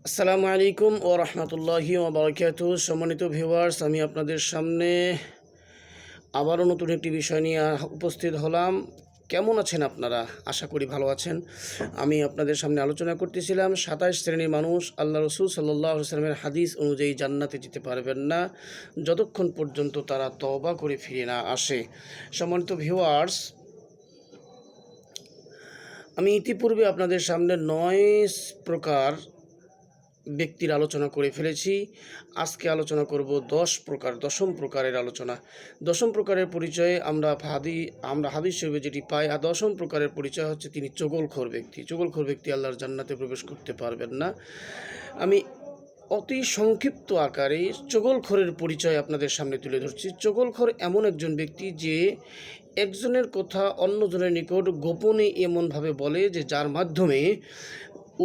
আসসালামু আলাইকুম ও রহমতুল্লাহি ওয়া বারাকাতুহু। সম্মানিত ভিউয়ার্স, আমি আপনাদের সামনে আবারও নতুন একটি বিষয় নিয়ে উপস্থিত হলাম। কেমন আছেন আপনারা? আশা করি ভালো আছেন। আমি আপনাদের সামনে আলোচনা করতেছিলাম 27 শ্রেণীর মানুষ আল্লাহ রসুল সাল্লাল্লাহু আলাইহি ওয়াসাল্লামের হাদিস অনুযায়ী জান্নাতে যেতে পারবেন না যতক্ষণ পর্যন্ত তারা তওবা করে ফিরে না আসে। সম্মানিত ভিউয়ার্স, আমি ইতিপূর্বে আপনাদের সামনে 9 প্রকার ব্যক্তির আলোচনা করে ফেলেছি। আজকে আলোচনা করব 10ম প্রকারের আলোচনা। 10ম প্রকারের পরিচয়ে আমরা হাদিস শরীফে যেটি পাই, আর 10ম প্রকারের পরিচয় হচ্ছে তিনি চগলখোর ব্যক্তি। চগলখোর ব্যক্তি আল্লাহর জান্নাতে প্রবেশ করতে পারবেন না। আমি অতি সংক্ষিপ্ত আকারে চগলখোরের পরিচয় আপনাদের সামনে তুলে ধরছি। চগলখোর এমন একজন ব্যক্তি যে একজনের কথা অন্যজনের নিকট গোপনে এমনভাবে বলে যে যার মাধ্যমে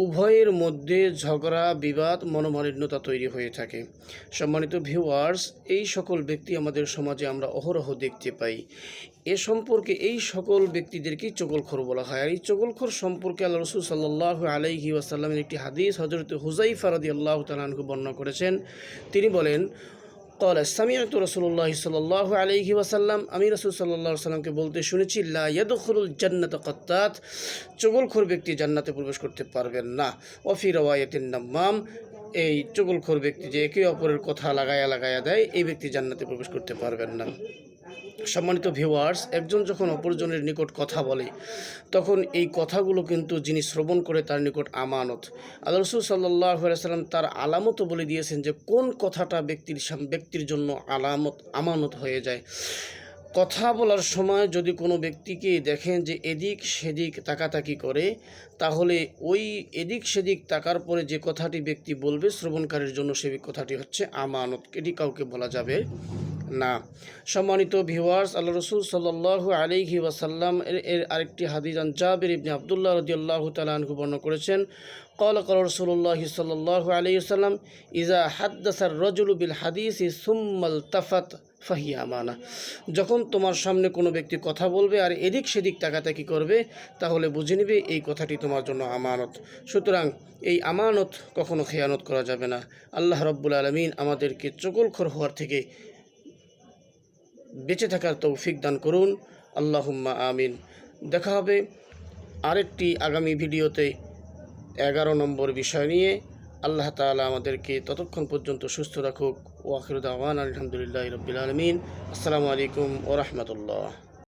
উভয়ের মধ্যে ঝগড়া, বিবাদ, মনোমালিন্যতা তৈরি হয়ে থাকে। সম্মানিত ভিউয়ার্স, এই সকল ব্যক্তি আমাদের সমাজে আমরা অহরহ দেখতে পাই। এ সম্পর্কে এই সকল ব্যক্তিদেরকেই চগলখোর বলা হয়। আর এই চগলখোর সম্পর্কে আল্লাহ রসুল সাল্লাল্লাহু আলাইহি ওয়াসাল্লামের একটি হাদিস হযরত হুযায়ফা রাদিয়াল্লাহু তাআলা আনহু বর্ণনা করেছেন। তিনি বলেন, قال سمعت رسول الله صلى الله عليه وسلم, আমি রাসূল সাল্লাল্লাহু আলাইহি ওয়াসাল্লামকে বলতে শুনেছি, লা ইয়াদখুলুল জান্নাতা কাত্তাত, চগলখোর ব্যক্তি জান্নাতে প্রবেশ করতে পারবেন না। ওয়া ফি রাওয়ায়াতিন নাম্মাম, এই চগলখোর ব্যক্তি যে একে অপরের কথা লাগায়া দেয়, এই ব্যক্তি জান্নাতে প্রবেশ করতে পারবেন না। সম্মানিত ভিউয়ার্স, একজন যখন অপরজনের নিকট কথা বলে তখন এই কথাগুলো কিন্তু যিনি শ্রবণ করে তার নিকট আমানত। আল্লাহ রাসূল সাল্লাল্লাহু আলাইহি ওয়াসাল্লাম তার আলামতও বলে দিয়েছেন যে কোন কথাটা ব্যক্তির জন্য আমানত হয়ে যায়। কথা বলার সময় যদি কোনো ব্যক্তিকে দেখেন যে এদিক সেদিক তাকাতাকি করে, তাহলে ওই এদিক সেদিক তাকার পরে যে কথাটি ব্যক্তি বলবে শ্রবণকারীর জন্য সেই কথাটি হচ্ছে আমানত, এটি কাউকে বলা যাবে না। সম্মানিত ভিউয়ার্স, আল্লাহ রসুল সাল্লাল্লাহু আলাইহি ওয়াসাল্লাম এর আরেকটি হাদিস জাবির ইবনে আব্দুল্লাহ রাদিয়াল্লাহু তাআলা আনহু বর্ণনা করেছেন, قال রাসূলুল্লাহ সাল্লাল্লাহু আলাইহি ওয়াসাল্লাম, ইজা হাদ্দাসার রাজুলু বিল হাদিসি সুম্মা ইলতাফাত ফাহিয়া আমানা, যখন তোমার সামনে কোনো ব্যক্তি কথা বলবে আর এদিক সেদিক তাকাতাকি করবে, তাহলে বুঝে নিবে এই কথাটি তোমার জন্য আমানত। সুতরাং এই আমানত কখনো খেয়ানত করা যাবে না। আল্লাহ রাব্বুল আলামিন আমাদেরকে চগলখোর হওয়ার থেকে বেঁচে থাকার তৌফিক দান করুন, আল্লাহুম্মা আমিন। দেখা হবে আরেকটি আগামী ভিডিওতে 11 নম্বর বিষয় নিয়ে। আল্লাহ তাআলা আমাদেরকে ততক্ষণ পর্যন্ত সুস্থ রাখুক। ওয়া আখিরু দাওয়ানা আলহামদুলিল্লাহি রাব্বিল আলামিন। আসসালামু আলাইকুম ওয়া রাহমাতুল্লাহ।